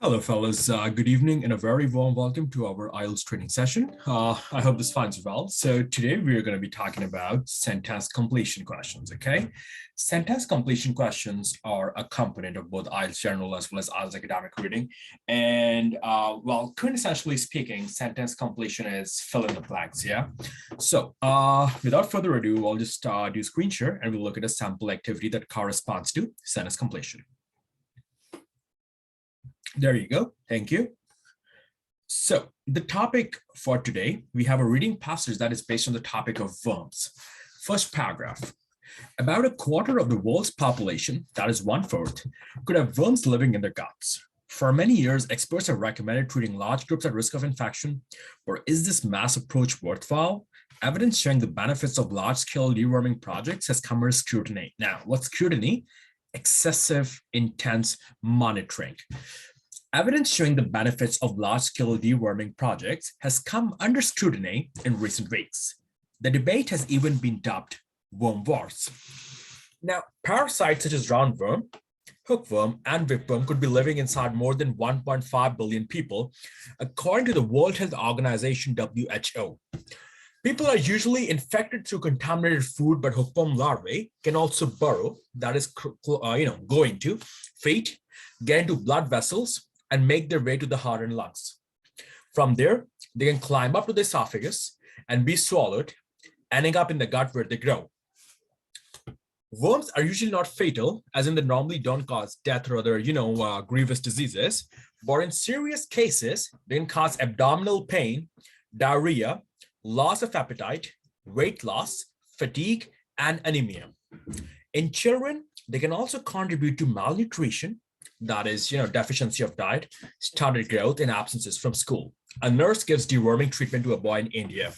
Hello, fellas. Good evening and a very warm welcome to our IELTS training session. I hope this finds you well. So today we are going to be talking about sentence completion questions, okay? Sentence completion questions are a component of both IELTS General as well as IELTS Academic Reading. And well, quintessentially speaking, sentence completion is fill in the blanks, yeah? So without further ado, I'll just do screen share and we'll look at a sample activity that corresponds to sentence completion. There you go. Thank you. So the topic for today, we have a reading passage that is based on the topic of worms. First paragraph. About a quarter of the world's population, that is 1/4, could have worms living in their guts. For many years, experts have recommended treating large groups at risk of infection. Or is this mass approach worthwhile? Evidence showing the benefits of large-scale deworming projects has come under scrutiny. Now, what's scrutiny? Excessive, intense monitoring. Evidence showing the benefits of large-scale deworming projects has come under scrutiny in recent weeks. The debate has even been dubbed worm wars. Now, parasites such as roundworm, hookworm, and whipworm could be living inside more than 1.5 billion people, according to the World Health Organization, WHO. People are usually infected through contaminated food, but hookworm larvae can also burrow, that is, go into feet, get into blood vessels, and make their way to the heart and lungs. From there, they can climb up to the esophagus and be swallowed, ending up in the gut where they grow. Worms are usually not fatal, as in they normally don't cause death or other, grievous diseases, but in serious cases, they can cause abdominal pain, diarrhea, loss of appetite, weight loss, fatigue, and anemia. In children, they can also contribute to malnutrition, that is, deficiency of diet, stunted growth, and absences from school. A nurse gives deworming treatment to a boy in India.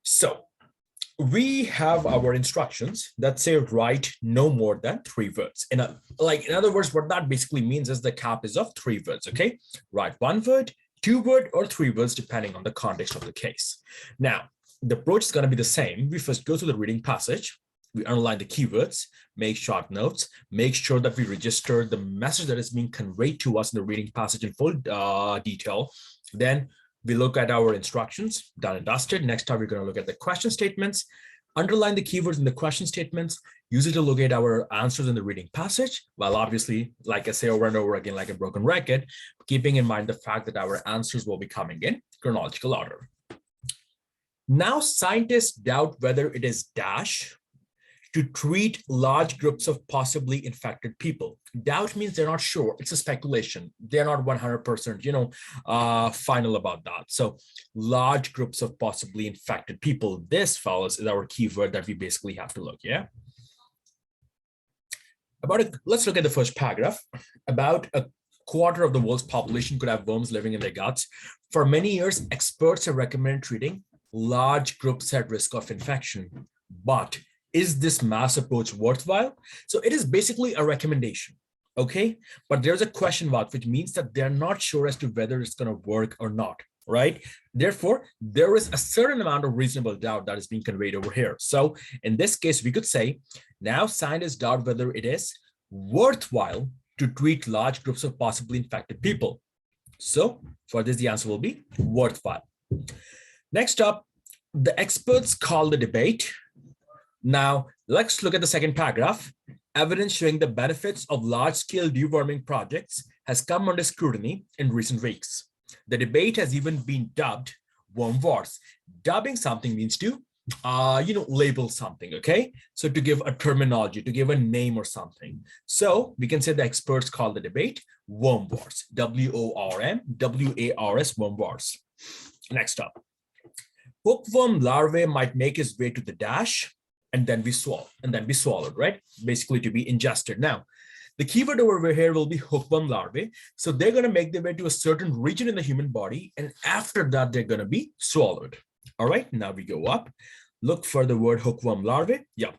So we have our instructions that say write no more than 3 words. In other words, what that basically means is the cap is of 3 words, okay? Write 1 word, 2 word, or 3 words, depending on the context of the case. Now, the approach is going to be the same. We first go through the reading passage. We underline the keywords, make short notes, make sure that we register the message that is being conveyed to us in the reading passage in full detail. Then we look at our instructions, done and dusted. Next time, we're going to look at the question statements, underline the keywords in the question statements, use it to locate our answers in the reading passage, while obviously, like I say over and over again, like a broken record, keeping in mind the fact that our answers will be coming in chronological order. Now, scientists doubt whether it is dash to treat large groups of possibly infected people. Doubt means they're not sure. It's a speculation. They're not 100%, final about that. So large groups of possibly infected people. This, fellas, is our keyword that we basically have to look, yeah? Let's look at the first paragraph. About a quarter of the world's population could have worms living in their guts. For many years, experts have recommended treating large groups at risk of infection. But is this mass approach worthwhile? So it is basically a recommendation, okay? But there's a question mark, which means that they're not sure as to whether it's going to work or not, right? Therefore, there is a certain amount of reasonable doubt that is being conveyed over here. So in this case, we could say, now scientists doubt whether it is worthwhile to treat large groups of possibly infected people. So for this, the answer will be worthwhile. Next up, the experts call the debate. Now, let's look at the second paragraph. Evidence showing the benefits of large-scale deworming projects has come under scrutiny in recent weeks. The debate has even been dubbed worm wars. Dubbing something means to, label something, okay? So to give a terminology, to give a name or something. So we can say the experts call the debate worm wars, WORM-WARS, worm wars. Next up, hookworm larvae might make its way to the dash, and then be swallowed, right? Basically to be ingested. Now, the keyword over here will be hookworm larvae. So they're going to make their way to a certain region in the human body, and after that, they're going to be swallowed. All right, now we go up. Look for the word hookworm larvae. Yeah,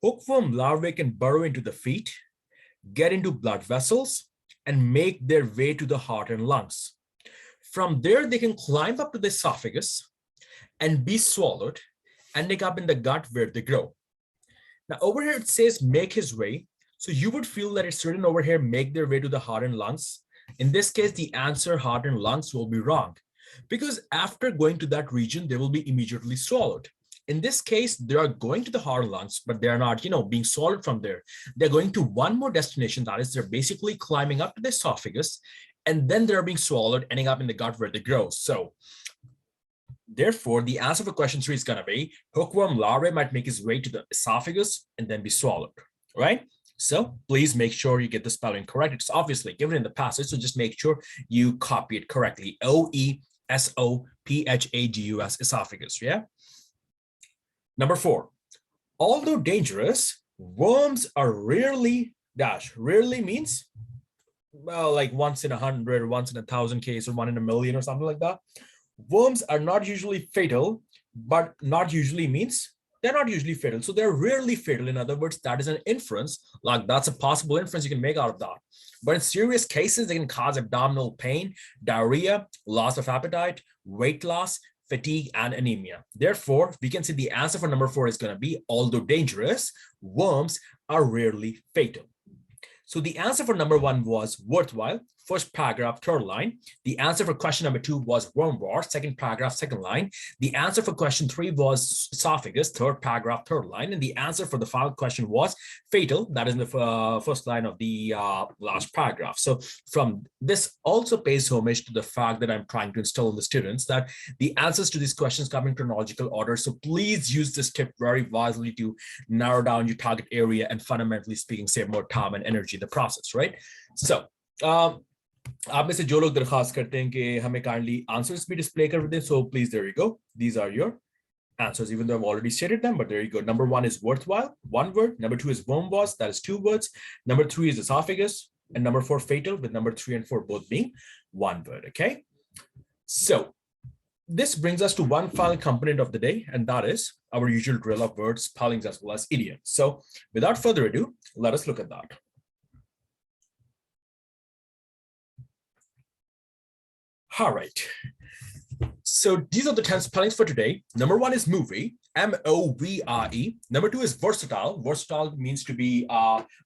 hookworm larvae can burrow into the feet, get into blood vessels, and make their way to the heart and lungs. From there, they can climb up to the esophagus and be swallowed, ending up in the gut where they grow. Now over here, it says make his way. So you would feel that it's written over here, make their way to the heart and lungs. In this case, the answer heart and lungs will be wrong because after going to that region, they will be immediately swallowed. In this case, they are going to the heart and lungs, but they're not, being swallowed from there. They're going to one more destination. That is, they're basically climbing up to the esophagus, and then they're being swallowed, ending up in the gut where they grow. So therefore, the answer for question 3 is going to be hookworm larvae might make his way to the esophagus and then be swallowed, right? So please make sure you get the spelling correct. It's obviously given in the passage, so just make sure you copy it correctly. OESOPHAGUS, esophagus, yeah? Number 4, although dangerous, worms are rarely, rarely means, well, like once in 100, once in 1,000 case, or 1 in a million or something like that. Worms are not usually fatal, but not usually means they're not usually fatal. So they're rarely fatal. In other words, that is an inference, like that's a possible inference you can make out of that. But in serious cases, they can cause abdominal pain, diarrhea, loss of appetite, weight loss, fatigue, and anemia. Therefore, we can say the answer for number 4 is going to be, although dangerous, worms are rarely fatal. So the answer for number 1 was worthwhile, first paragraph, third line. The answer for question number 2 was worm war, second paragraph, second line. The answer for question 3 was esophagus, third paragraph, third line. And the answer for the final question was fatal, that is in the first line of the last paragraph. So from this also pays homage to the fact that I'm trying to instill in the students that the answers to these questions come in chronological order. So please use this tip very wisely to narrow down your target area and fundamentally speaking, save more time and energy in the process, right? So, आप में से जो लोग दरखास्त करते हैं कि हमें kindly answers भी display कर दें, so please, there you go. These are your answers, even though I've already stated them, but there you go. Number 1 is worthwhile, 1 word. Number 2 is worm was, that is 2 words. Number 3 is esophagus, and number 4 fatal, with number 3 and 4 both being 1 word. Okay, so this brings us to one final component of the day, and that is our usual drill of words, spellings, as well as idioms. So without further ado, let us look at that. All right, so these are the 10 spellings for today. Number 1 is movie, M-O-V-R-E. Number 2 is versatile. Versatile means to be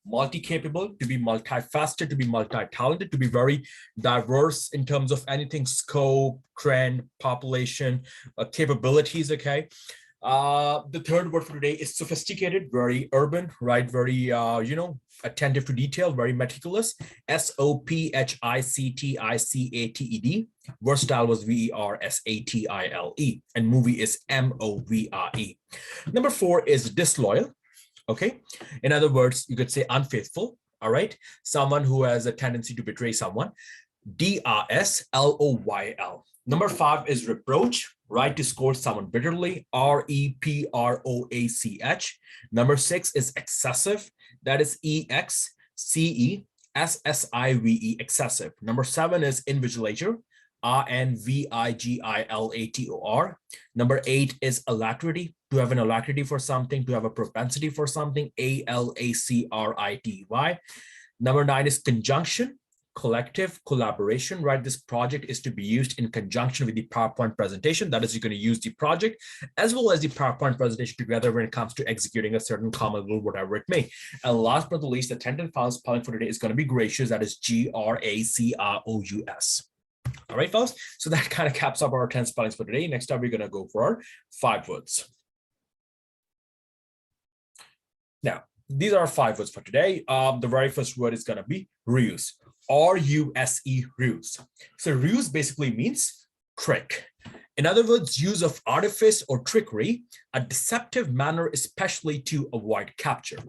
multi-capable, to be multifaceted, to be multi-talented, to be very diverse in terms of anything, scope, trend, population, capabilities, okay? The third word for today is sophisticated, very urban, right? Very, attentive to detail, very meticulous. S-O-P-H-I-C-T-I-C-A-T-E-D. Versatile was V-E-R-S-A-T-I-L-E. And movie is M-O-V-R-E. Number 4 is disloyal. Okay. In other words, you could say unfaithful. All right. Someone who has a tendency to betray someone. D-R-S-L-O-Y-L. Number 5 is reproach, right? To scold someone bitterly, R-E-P-R-O-A-C-H. Number 6 is excessive, that is E-X-C-E-S-S-I-V-E, excessive. Number 7 is invigilator, R-N-V-I-G-I-L-A-T-O-R. Number 8 is alacrity, to have an alacrity for something, to have a propensity for something, A-L-A-C-R-I-T-Y. Number 9 is conjunction, collective, collaboration, right? This project is to be used in conjunction with the PowerPoint presentation. That is, you're going to use the project as well as the PowerPoint presentation together when it comes to executing a certain common rule, whatever it may. And last but not least, the 10th and final spelling for today is going to be gracious. That is G-R-A-C-R-O-U-S. All right, folks. So that kind of caps up our 10 spellings for today. Next up, we're going to go for our 5 words. Now, these are 5 words for today. The very first word is going to be ruse. R-U-S-E, ruse. So ruse basically means trick. In other words, use of artifice or trickery, a deceptive manner, especially to avoid capture.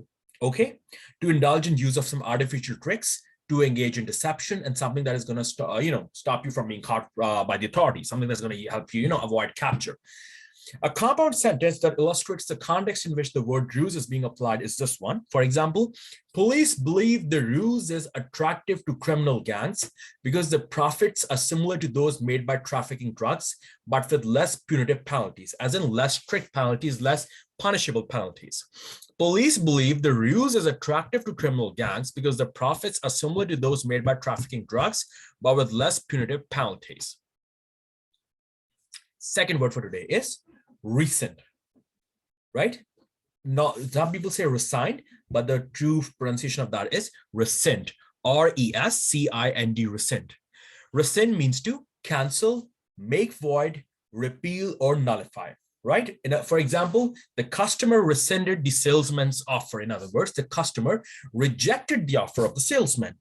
Okay, to indulge in use of some artificial tricks, to engage in deception, and something that is going to stop you from being caught by the authorities, something that's going to help you, avoid capture. A compound sentence that illustrates the context in which the word ruse is being applied is this one. For example, police believe the ruse is attractive to criminal gangs because the profits are similar to those made by trafficking drugs, but with less punitive penalties, as in less strict penalties, less punishable penalties. Police believe the ruse is attractive to criminal gangs because the profits are similar to those made by trafficking drugs, but with less punitive penalties. Second word for today is recent, right? No, some people say resigned, but the true pronunciation of that is resent. R-E-S-C-I-N-D, rescind. Rescind means to cancel, make void, repeal, or nullify, right? For example, the customer rescinded the salesman's offer. In other words, the customer rejected the offer of the salesman.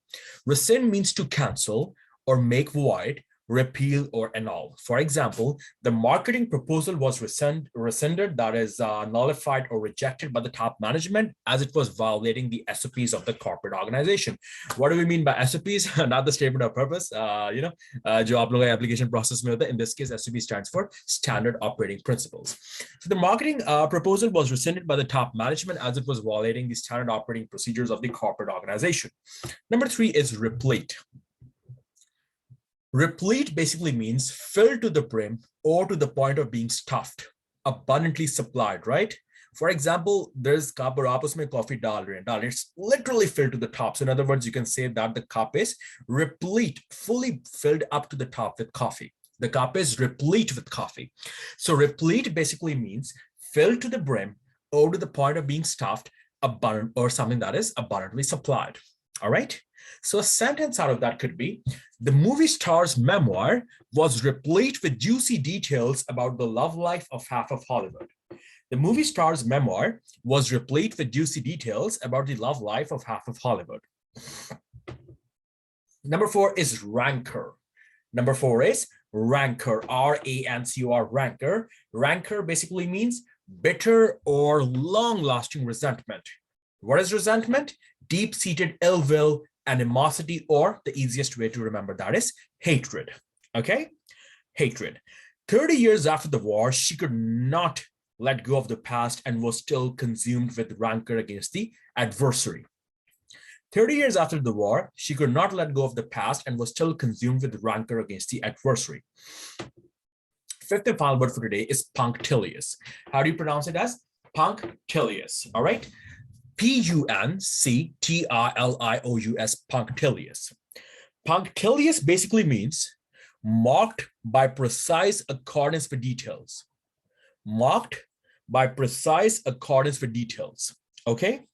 Rescind means to cancel or make void, repeal, or annul. For example, the marketing proposal was rescinded, that is nullified or rejected by the top management as it was violating the SOPs of the corporate organization. What do we mean by SOPs? Not the statement of purpose, jo aap logo application process mein hota hai. In this case, SOP stands for standard operating principles. So the marketing proposal was rescinded by the top management as it was violating the standard operating procedures of the corporate organization. Number 3 is replete. Replete basically means filled to the brim or to the point of being stuffed, abundantly supplied, right? For example, there's cup or aap usme coffee dal rahe hain. It's literally filled to the top. So in other words, you can say that the cup is replete, fully filled up to the top with coffee. The cup is replete with coffee. So replete basically means filled to the brim or to the point of being stuffed, abundant, or something that is abundantly supplied. All right. So a sentence out of that could be, the movie star's memoir was replete with juicy details about the love life of half of Hollywood. The movie star's memoir was replete with juicy details about the love life of half of Hollywood. Number 4 is rancor. Number 4 is rancor, R-A-N-C-O-R, rancor. Rancor basically means bitter or long-lasting resentment. What is resentment? Deep-seated ill will, animosity, or the easiest way to remember that is hatred. Okay, hatred. 30 years after the war, she could not let go of the past and was still consumed with rancor against the adversary. 30 years after the war, she could not let go of the past and was still consumed with rancor against the adversary. 5th and final word for today is punctilious. How do you pronounce it as? Punctilious. All right. P-U-N-C-T-I-L-I-O-U-S, punctilious. Punctilious basically means marked by precise accordance with details. Marked by precise accordance with details. Okay?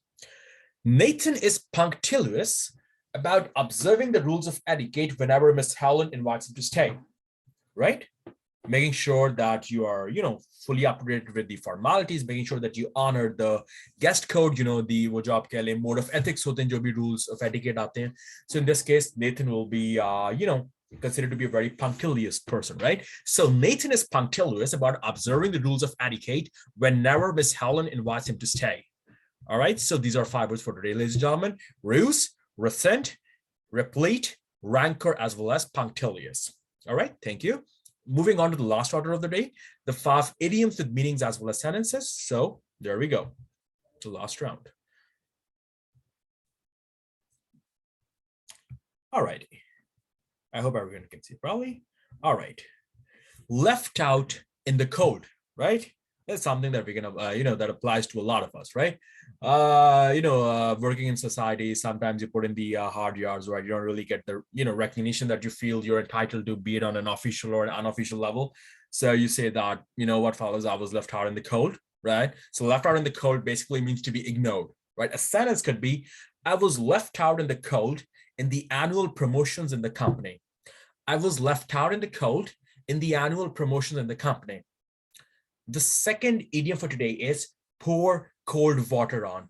Nathan is punctilious about observing the rules of etiquette whenever Miss Helen invites him to stay. Right? Making sure that you are, fully up to date with the formalities, making sure that you honor the guest code, the wo jo aap keh le mode of ethics hote hain, jo bhi rules of etiquette aate hain. So in this case, Nathan will be, considered to be a very punctilious person, right? So Nathan is punctilious about observing the rules of etiquette whenever Miss Helen invites him to stay. All right. So these are 5 words for today, ladies and gentlemen: ruse, resent, replete, rancor, as well as punctilious. All right. Thank you. Moving on to the last order of the day, the 5 idioms with meanings as well as sentences. So there we go, the last round. All right. I hope everyone can see it probably. All right. Left out in the code, right? That's something that we're gonna, that applies to a lot of us, right? Working in society, sometimes you put in the hard yards, right? You don't really get the, recognition that you feel you're entitled to, be it on an official or an unofficial level. So you say that, what follows, I was left out in the cold, right? So left out in the cold basically means to be ignored, right? A sentence could be, I was left out in the cold in the annual promotions in the company. I was left out in the cold in the annual promotions in the company. The second idiom for today is pour cold water on.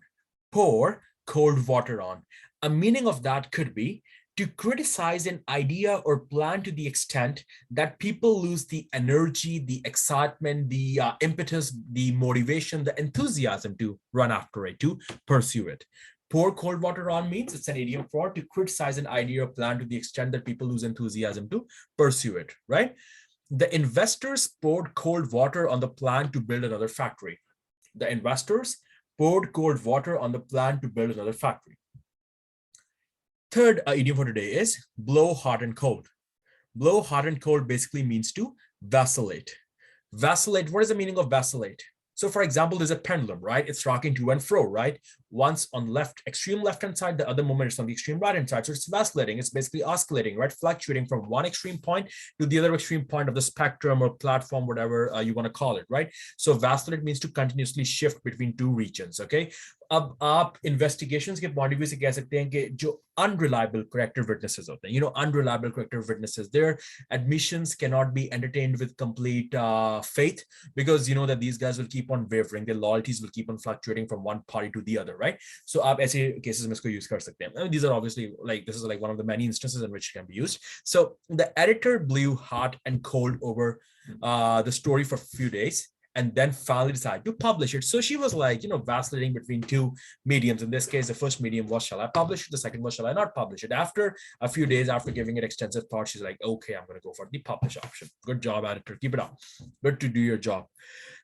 Pour cold water on. A meaning of that could be to criticize an idea or plan to the extent that people lose the energy, the excitement, the impetus, the motivation, the enthusiasm to run after it, to pursue it. Pour cold water on means it's an idiom for to criticize an idea or plan to the extent that people lose enthusiasm to pursue it, right? The investors poured cold water on the plan to build another factory. The investors poured cold water on the plan to build another factory. Third idiom for today is blow hot and cold. Blow hot and cold basically means to vacillate. Vacillate, what is the meaning of vacillate? So for example, there's a pendulum, right? It's rocking to and fro, right? Once on extreme left-hand side, the other moment is on the extreme right-hand side. So it's vacillating. It's basically oscillating, right? Fluctuating from one extreme point to the other extreme point of the spectrum or platform, whatever you want to call it, right? So vacillate means to continuously shift between two regions, okay? अब आप investigations के point of view से कह सकते हैं कि जो unreliable character witnesses होते हैं, unreliable character witnesses, their admissions cannot be entertained with complete faith, because you know that these guys will keep on wavering, their loyalties will keep on fluctuating from one party to the other, right? So आप ऐसे cases में इसको use कर सकते हैं. I mean, these are obviously this is like one of the many instances in which it can be used. So the editor blew hot and cold over the story for a few days, and then finally decided to publish it. So she was like, vacillating between two mediums. In this case, the first medium was, shall I publish it? The second was, shall I not publish it? After a few days, after giving it extensive thought, she's like, okay, I'm going to go for the publish option. Good job, editor. Keep it up. Good to do your job.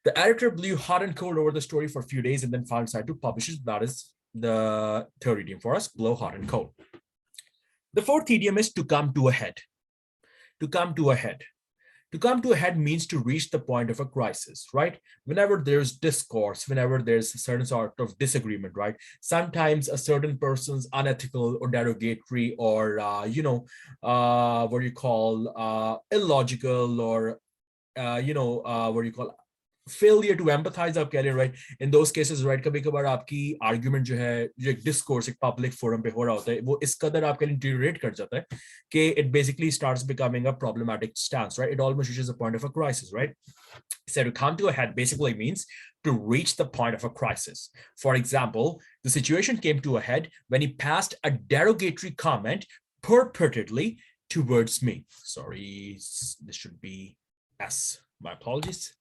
The editor blew hot and cold over the story for a few days and then finally decided to publish it. That is the third idiom for us, blow hot and cold. The fourth idiom is to come to a head. To come to a head. To come to a head means to reach the point of a crisis, right? Whenever there's discourse, whenever there's a certain sort of disagreement, right? Sometimes a certain person's unethical or derogatory or, what do you call, illogical or, what do you call, failure to empathize आप कह रहे हैं, right? In those cases, right, कभी कभार आपकी argument जो है, जो एक discourse एक public forum पे हो रहा होता है, वो इस कदर आपके लिए deteriorate कर जाता है कि it basically starts becoming a problematic stance, right? It almost reaches the point of a crisis, right? So to come to a head basically means to reach the point of a crisis. For example, the situation came to a head when he passed a derogatory comment purportedly towards me. Sorry, this should be S. My apologies.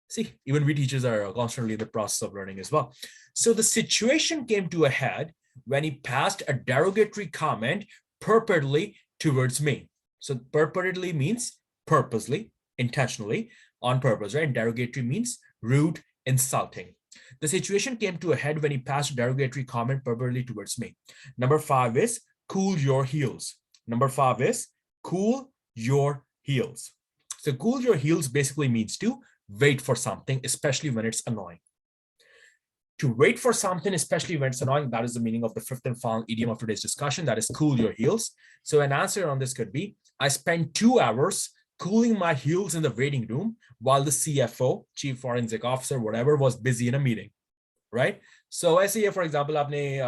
See, even we teachers are constantly in the process of learning as well. So the situation came to a head when he passed a derogatory comment purportedly towards me. So purportedly means purposely, intentionally, on purpose, right? Derogatory means rude, insulting. The situation came to a head when he passed a derogatory comment purportedly towards me. Number 5 is cool your heels. Number 5 is cool your heels. So cool your heels basically means to wait for something, especially when it's annoying. To wait for something, especially when it's annoying, that is the meaning of the fifth and final idiom of today's discussion, that is cool your heels. So an answer on this could be, I spent 2 hours cooling my heels in the waiting room while the CFO, Chief Forensic Officer, whatever, was busy in a meeting, right? So ऐसे ही, for example, आपने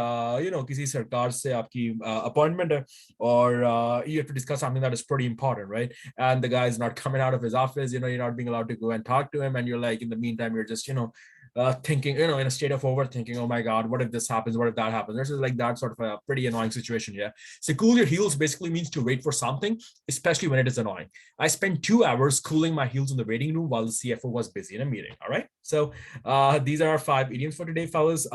किसी सरकार से आपकी appointment है और you have to discuss something that is pretty important, right? And the guy is not coming out of his office, you're not being allowed to go and talk to him, and you're like, in the meantime, you're just thinking, in a state of overthinking, oh my God, what if this happens? What if that happens? This is like that sort of a pretty annoying situation. Yeah. So cool your heels basically means to wait for something, especially when it is annoying. I spent 2 hours cooling my heels in the waiting room while the CFO was busy in a meeting. All right. So these are our 5 idioms for today, fellas.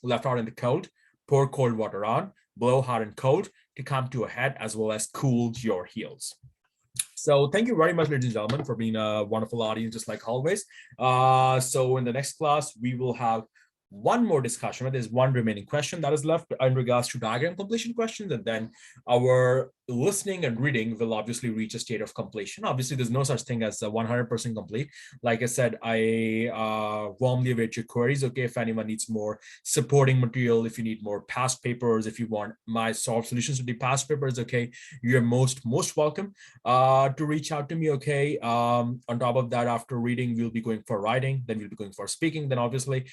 Left out in the cold, pour cold water on, blow hot and cold, to come to a head, as well as cool your heels. So thank you very much, ladies and gentlemen, for being a wonderful audience, just like always. So in the next class, we will have one more discussion. There's one remaining question that is left in regards to diagram completion questions, and then our listening and reading will obviously reach a state of completion. Obviously, there's no such thing as a 100% complete. Like I said, I warmly await your queries. Okay, if anyone needs more supporting material, if you need more past papers, if you want my solved solutions to the past papers, okay, you're most welcome to reach out to me. Okay, on top of that, after reading, we'll be going for writing, then we'll be going for speaking. Then obviously,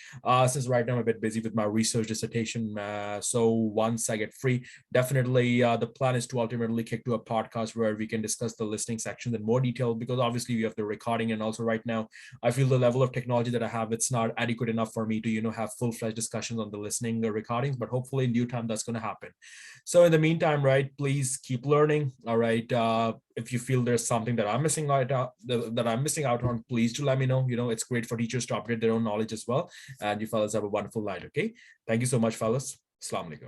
since right now I'm a bit busy with my research dissertation, so once I get free, definitely the plan is to ultimately kick to a podcast where we can discuss the listening sections in more detail, because obviously we have the recording, and also right now I feel the level of technology that I have, it's not adequate enough for me to have full-fledged discussions on the listening recordings, but hopefully in due time that's going to happen. So in the meantime, right, please keep learning. All right, if you feel there's something that I'm missing out on, please do let me know. It's great for teachers to upgrade their own knowledge as well. And you fellas have a wonderful night. Okay, thank you so much, fellas. Assalamu alaikum.